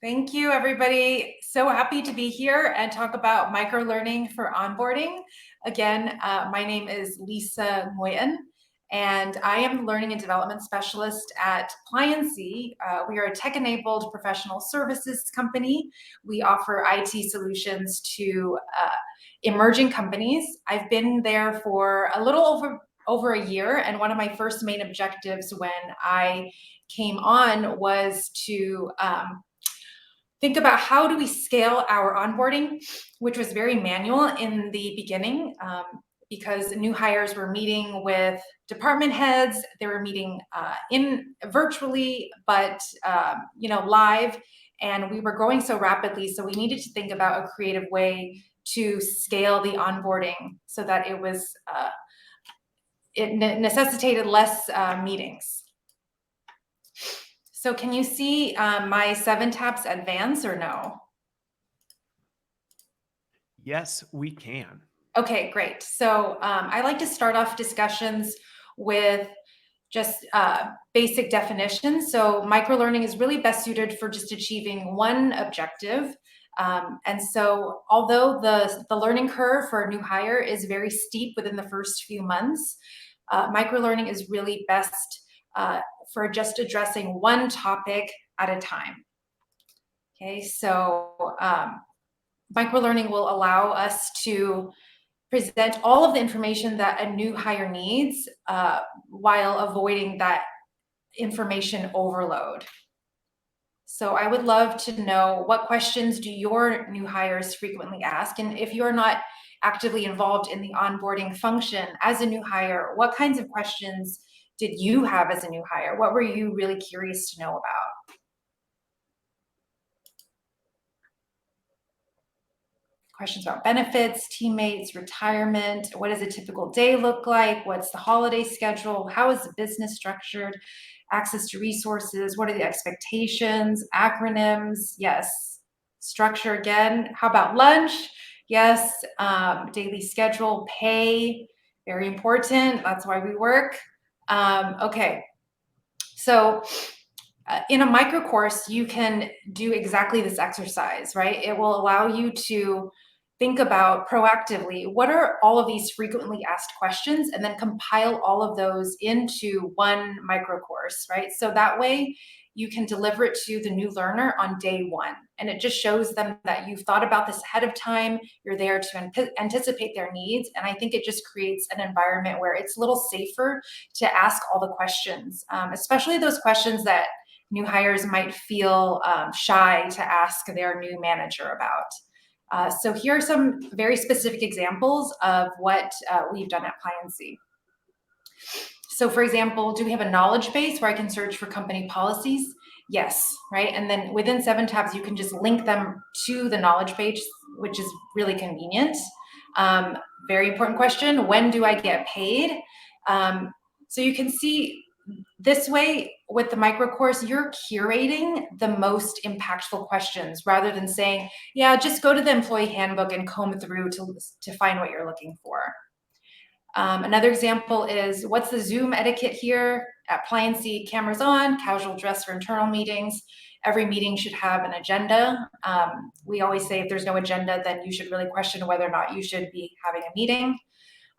Thank you, everybody. So happy to be here and talk about microlearning for onboarding. Again, my name is Lisa Nguyen, and I am the Learning and Development Specialist at Pliancy. We are a tech-enabled professional services company. We offer IT solutions to emerging companies. I've been there for a little over a year, and one of my first main objectives when I came on was to think about how do we scale our onboarding, which was very manual in the beginning because new hires were meeting with department heads. They were meeting in virtually, but live, and we were growing so rapidly. So we needed to think about a creative way to scale the onboarding so that it necessitated less meetings. So can you see my 7 taps advance or no? Yes, we can. Okay, great. So I like to start off discussions with just basic definitions. So microlearning is really best suited for just achieving one objective. And so although the learning curve for a new hire is very steep within the first few months, microlearning is really best for just addressing one topic at a time. Okay, so microlearning will allow us to present all of the information that a new hire needs while avoiding that information overload. So I would love to know, what questions do your new hires frequently ask? And if you're not actively involved in the onboarding function as a new hire, what kinds of questions did you have as a new hire? What were you really curious to know about? Questions about benefits, teammates, retirement. What does a typical day look like? What's the holiday schedule? How is the business structured? Access to resources. What are the expectations? Acronyms. Yes. Structure again. How about lunch? Yes. Daily schedule, pay. Very important. That's why we work. Okay. So in a micro course, you can do exactly this exercise, right? It will allow you to think about proactively, what are all of these frequently asked questions, and then compile all of those into one micro course, right? So that way you can deliver it to the new learner on day one. And it just shows them that you've thought about this ahead of time, you're there to anticipate their needs. And I think it just creates an environment where it's a little safer to ask all the questions, especially those questions that new hires might feel shy to ask their new manager about. So here are some very specific examples of what we've done at Pliancy. So for example, do we have a knowledge base where I can search for company policies? Yes, right? And then within 7 tabs, you can just link them to the knowledge base, which is really convenient. Very important question, when do I get paid? So you can see this way with the micro course, you're curating the most impactful questions rather than saying, yeah, just go to the employee handbook and comb through to find what you're looking for. Another example is, what's the Zoom etiquette here? At Pliancy, cameras on, casual dress for internal meetings. Every meeting should have an agenda. We always say if there's no agenda, then you should really question whether or not you should be having a meeting.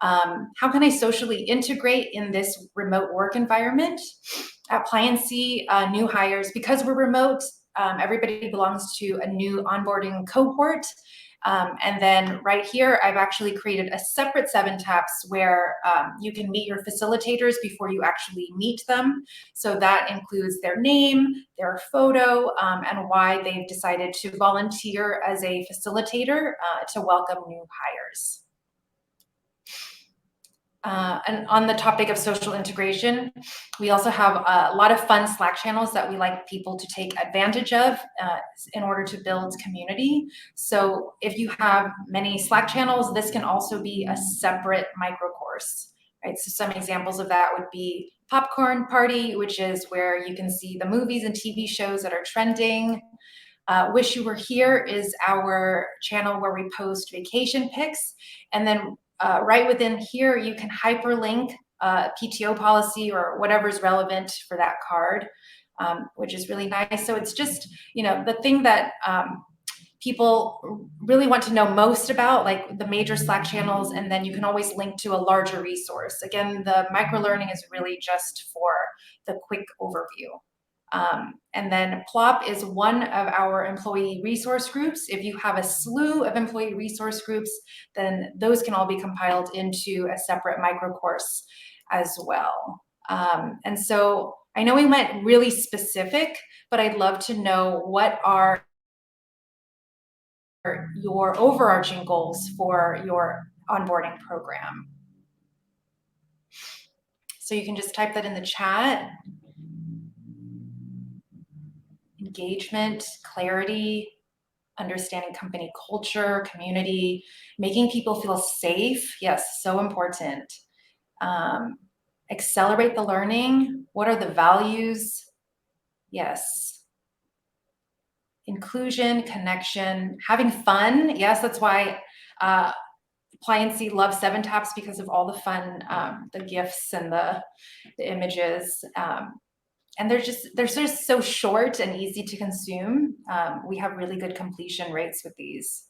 How can I socially integrate in this remote work environment? At Pliancy, new hires, because we're remote, everybody belongs to a new onboarding cohort. And then right here, I've actually created a separate 7 taps where you can meet your facilitators before you actually meet them. So that includes their name, their photo, and why they've decided to volunteer as a facilitator to welcome new hires. And on the topic of social integration, we also have a lot of fun Slack channels that we like people to take advantage of in order to build community. So if you have many Slack channels, this can also be a separate micro course, right? So some examples of that would be Popcorn Party, which is where you can see the movies and TV shows that are trending. Wish You Were Here is our channel where we post vacation pics. And then right within here, you can hyperlink PTO policy or whatever's relevant for that card. which is really nice. So it's just, the thing that people really want to know most about, like the major Slack channels, and then you can always link to a larger resource. Again, the microlearning is really just for the quick overview. And then PLOP is one of our employee resource groups. If you have a slew of employee resource groups, then those can all be compiled into a separate micro course as well. And so I know we went really specific, but I'd love to know what are your overarching goals for your onboarding program. So you can just type that in the chat. Engagement, clarity, understanding company culture, community, making people feel safe. Yes, so important. Accelerate the learning. What are the values? Yes. Inclusion, connection, having fun. Yes, that's why Pliancy loves 7-Taps, because of all the fun, the GIFs and the images. And they're just so short and easy to consume. We have really good completion rates with these.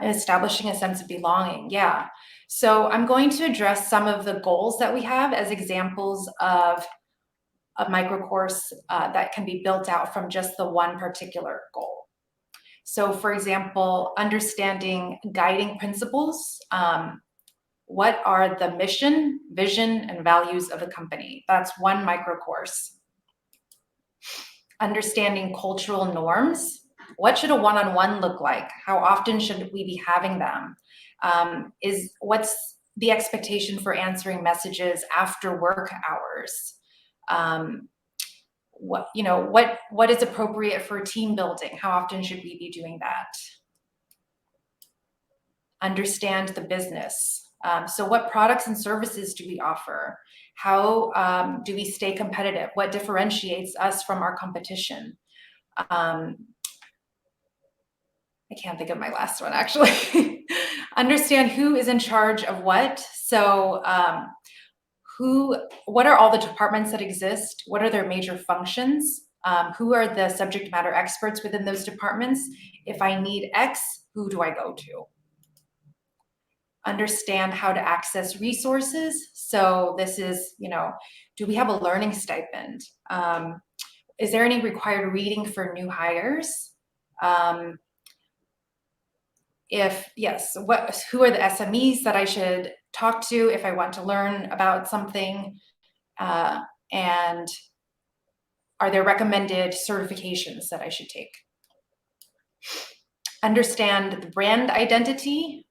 Establishing a sense of belonging. Yeah. So I'm going to address some of the goals that we have as examples of a micro course that can be built out from just the one particular goal. So for example, understanding guiding principles. What are the mission, vision, and values of the company? That's one micro course. Understanding cultural norms. What should a one-on-one look like? How often should we be having them? What's the expectation for answering messages after work hours? What is appropriate for team building? How often should we be doing that? Understand the business. So what products and services do we offer? How do we stay competitive? What differentiates us from our competition? I can't think of my last one, actually. Understand who is in charge of what. So what are all the departments that exist? What are their major functions? Who are the subject matter experts within those departments? If I need X, who do I go to? Understand how to access resources. So this is, do we have a learning stipend? Is there any required reading for new hires? If yes, who are the SMEs that I should talk to if I want to learn about something? And are there recommended certifications that I should take? Understand the brand identity.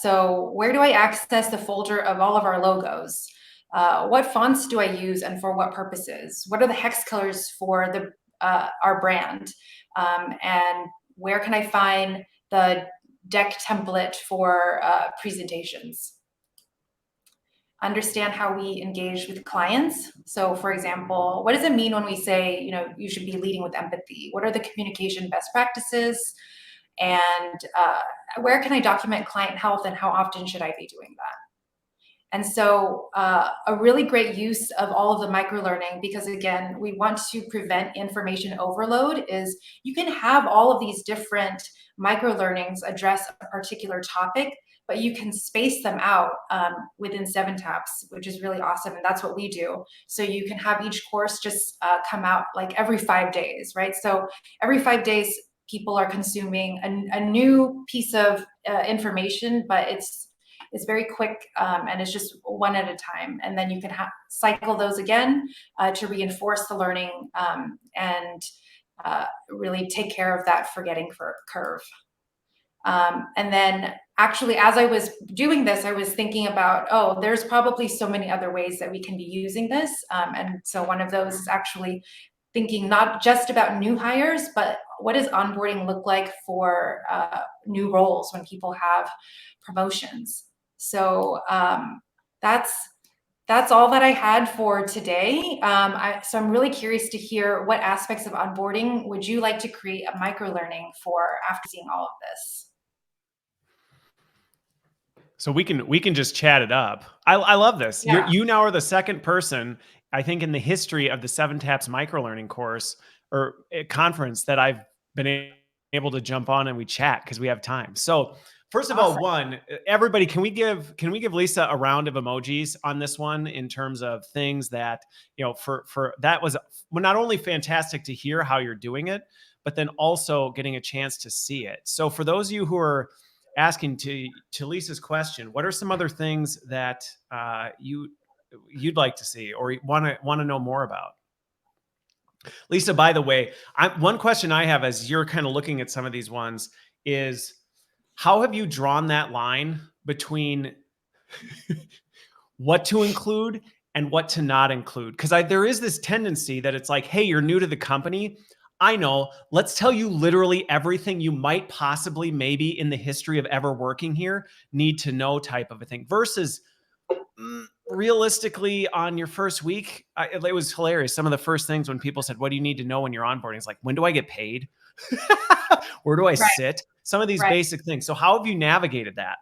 So where do I access the folder of all of our logos? What fonts do I use and for what purposes? What are the hex colors for our brand? And where can I find the deck template for presentations? Understand how we engage with clients. So for example, what does it mean when we say, you should be leading with empathy? What are the communication best practices? And where can I document client health, and how often should I be doing that? And so a really great use of all of the microlearning, because again, we want to prevent information overload, is you can have all of these different microlearnings address a particular topic, but you can space them out within 7-Taps, which is really awesome. And that's what we do. So you can have each course just come out like every 5 days, right? So every 5 days, people are consuming a new piece of information, but it's very quick and it's just one at a time. And then you can cycle those again to reinforce the learning and really take care of that forgetting curve. And then actually, as I was doing this, I was thinking about, there's probably so many other ways that we can be using this. And so one of those is actually thinking not just about new hires, but what does onboarding look like for new roles when people have promotions? So that's all that I had for today. So I'm really curious to hear what aspects of onboarding would you like to create a microlearning for after seeing all of this? So we can just chat it up. I love this. Yeah. You now are the second person I think in the history of the 7 Taps microlearning course or conference that I've been able to jump on and we chat because we have time. So first of all, Awesome. one, everybody, can we give Lisa a round of emojis on this one in terms of things that, for that was not only fantastic to hear how you're doing it, but then also getting a chance to see it. So for those of you who are asking to Lisa's question, what are some other things that you'd like to see or want to know more about? Lisa, by the way, one question I have as you're kind of looking at some of these ones is how have you drawn that line between what to include and what to not include? Because there is this tendency that it's like, hey, you're new to the company. I know. Let's tell you literally everything you might possibly, maybe in the history of ever working here, need to know type of a thing versus realistically on your first week. It was hilarious. Some of the first things when people said, what do you need to know when you're onboarding? It's like, when do I get paid? Where do I Right, sit? Some of these right. basic things. So how have you navigated that?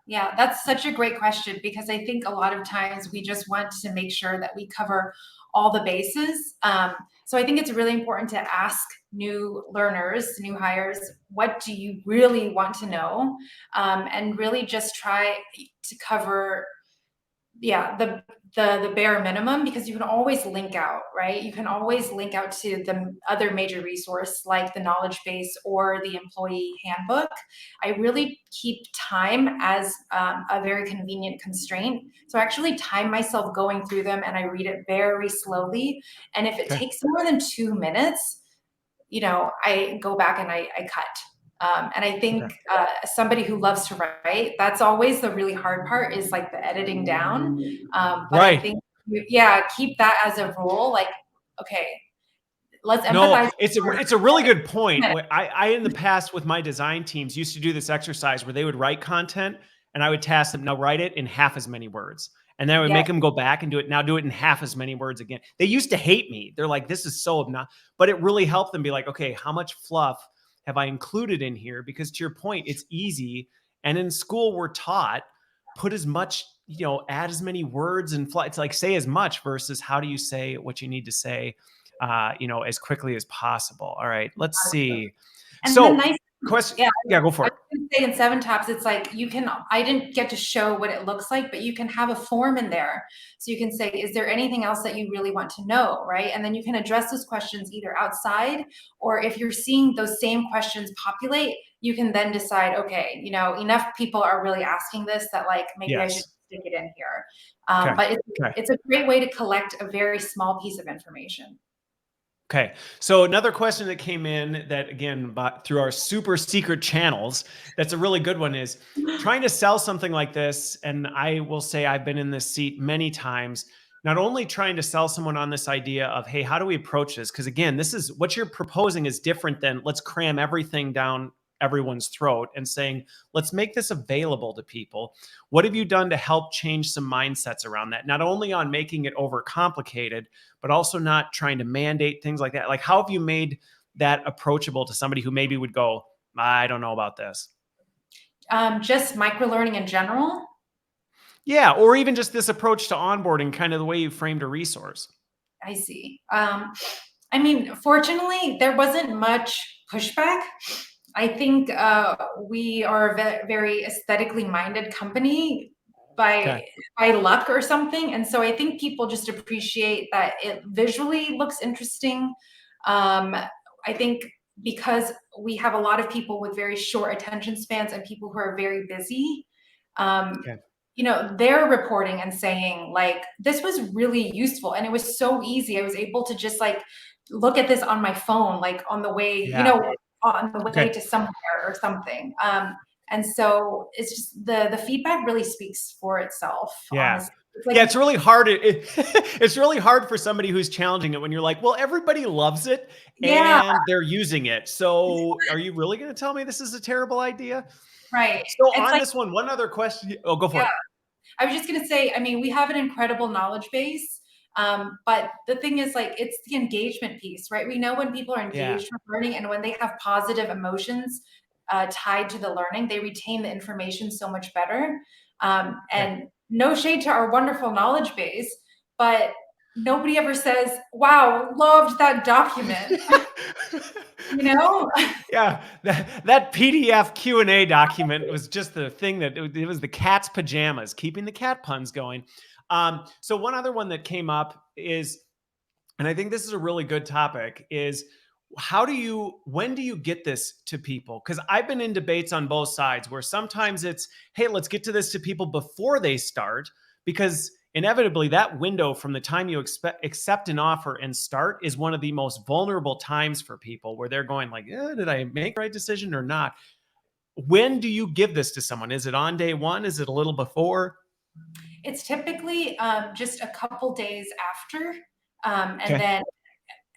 Yeah, that's such a great question because I think a lot of times we just want to make sure that we cover all the bases. So I think it's really important to ask new learners, new hires, what do you really want to know? And really just try to cover, yeah, the bare minimum, because you can always link out, right? You can always link out to the other major resource like the knowledge base or the employee handbook. I really keep time as a very convenient constraint. So I actually time myself going through them and I read it very slowly. And if it Okay. takes more than 2 minutes, I go back and I cut. And I Okay. think somebody who loves to write, that's always the really hard part, is like the editing down. But I Right. think, yeah, keep that as a rule. Like, okay, let's No, empathize. it's a really good point. Minutes. I in the past with my design teams used to do this exercise where they would write content and I would task them, now write it in half as many words. And then I would Yes, make them go back and do it. Now do it in half as many words again. They used to hate me. They're like, this is so obnoxious. But it really helped them be like, okay, how much fluff have I included in here? Because to your point, it's easy. And in school, we're taught put as much, add as many words and it's like say as much versus how do you say what you need to say as quickly as possible. All right, let's see. and the So, nice, question. yeah, Yeah, go I for was it. gonna say in 7 Taps, it's like I didn't get to show what it looks like, but you can have a form in there. So you can say, is there anything else that you really want to know, right? And then you can address those questions either outside, or if you're seeing those same questions populate, you can then decide, okay, enough people are really asking this that like maybe I should Yes. stick it in here. Okay. But Okay. it's a great way to collect a very small piece of information. Okay. So another question that came in that again, through our super secret channels, that's a really good one is trying to sell something like this. And I will say I've been in this seat many times, not only trying to sell someone on this idea of, hey, how do we approach this? Because again, this is what you're proposing is different than let's cram everything down everyone's throat and saying, let's make this available to people. What have you done to help change some mindsets around that? Not only on making it overcomplicated, but also not trying to mandate things like that. Like, how have you made that approachable to somebody who maybe would go, I don't know about this? Just microlearning in general. Yeah. Or even just this approach to onboarding, kind of the way you framed a resource. I see. I mean, fortunately, there wasn't much pushback. I think we are a very aesthetically minded company Okay. by by luck or something, and so I think people just appreciate that it visually looks interesting. Um, I think because we have a lot of people with very short attention spans and people who are very busy, um, Okay. they're reporting and saying like, this was really useful and it was so easy. I was able to just like look at this on my phone, like on the way, Yeah. on the way Okay. to somewhere or something. And so it's just the feedback really speaks for itself, Yeah. honestly. It's like, Yeah, it's really hard. It's really hard for somebody who's challenging it when you're like, well, everybody loves it yeah, and they're using it. So are you really going to tell me this is a terrible idea? right. So It's on like, this one other question. Oh, go for yeah. it. I was just gonna say, I mean, we have an incredible knowledge base, but the thing is, like, it's the engagement piece, right? We know when people are Yeah. engaged with learning and when they have positive emotions tied to the learning, they retain the information so much better. Okay. And no shade to our wonderful knowledge base, but nobody ever says, wow, loved that document. You know? Yeah, that PDF Q&A document was just the thing that it was the cat's pajamas, keeping the cat puns going. So one other one that came up is, and I think this is a really good topic, is when do you get this to people? Because I've been in debates on both sides where sometimes it's, hey, let's get to this to people before they start, because inevitably that window from the time you accept an offer and start is one of the most vulnerable times for people, where they're going like, did I make the right decision or not? When do you give this to someone? Is it on day one? Is it a little before? It's typically just a couple days after, and Okay. then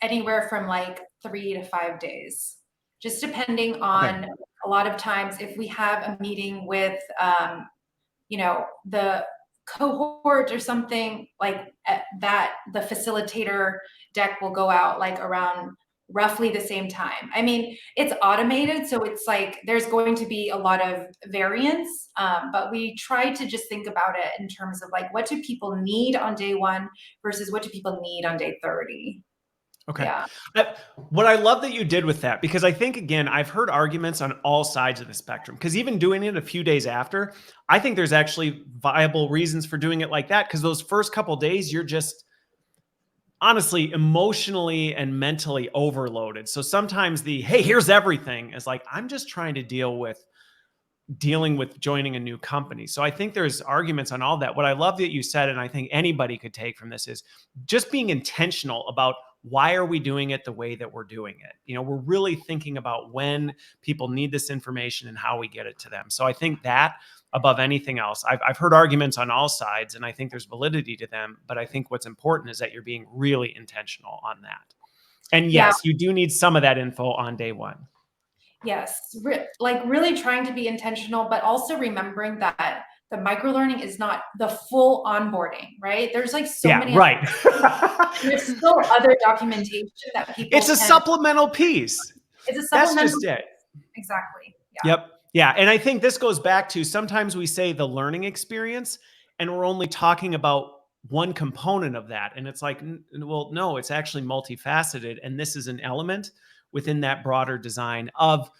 anywhere from like 3 to 5 days, just depending Okay. on, a lot of times if we have a meeting with the cohort or something like that, the facilitator deck will go out like around roughly the same time. I mean, it's automated, so it's like there's going to be a lot of variance, but we try to just think about it in terms of like, what do people need on day one versus what do people need on day 30? Okay. Yeah. What I love that you did with that, because I think, again, I've heard arguments on all sides of the spectrum, because even doing it a few days after, I think there's actually viable reasons for doing it like that. Because those first couple days, you're just honestly emotionally and mentally overloaded. So sometimes hey, here's everything is like, I'm just trying to dealing with joining a new company. So I think there's arguments on all that. What I love that you said, and I think anybody could take from this, is just being intentional about why are we doing it the way that we're doing it. We're really thinking about when people need this information and how we get it to them. So I think that above anything else, I've heard arguments on all sides, and I think there's validity to them. But I think what's important is that you're being really intentional on that. And Yeah. yes, you do need some of that info on day one. Yes, like really trying to be intentional, but also remembering that the microlearning is not the full onboarding, right? There's like so Yeah, many, right. there's still other documentation that people It's a can, supplemental piece. it's a That's supplemental. just it. Exactly. Yeah. Yep. Yeah. And I think this goes back to, sometimes we say the learning experience, and we're only talking about one component of that. And it's like, well, no, it's actually multifaceted. And this is an element within that broader design of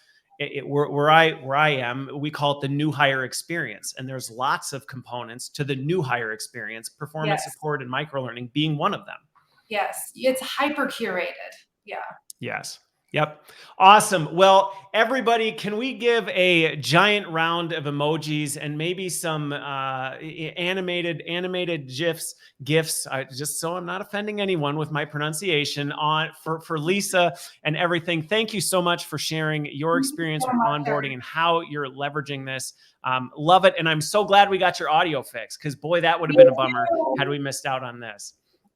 where I am. We call it the new hire experience. And there's lots of components to the new hire experience, performance Yes. support and microlearning being one of them. Yes. It's hyper curated. Yeah. Yes. Yep. Awesome. Well, everybody, can we give a giant round of emojis and maybe some animated GIFs, just so I'm not offending anyone with my pronunciation, on for Lisa and everything. Thank you so much for sharing your Thank you experience so with much, onboarding Eric. and how you're leveraging this. Love it. And I'm so glad we got your audio fixed, because boy, that would have Me been a bummer too. had we missed out on this.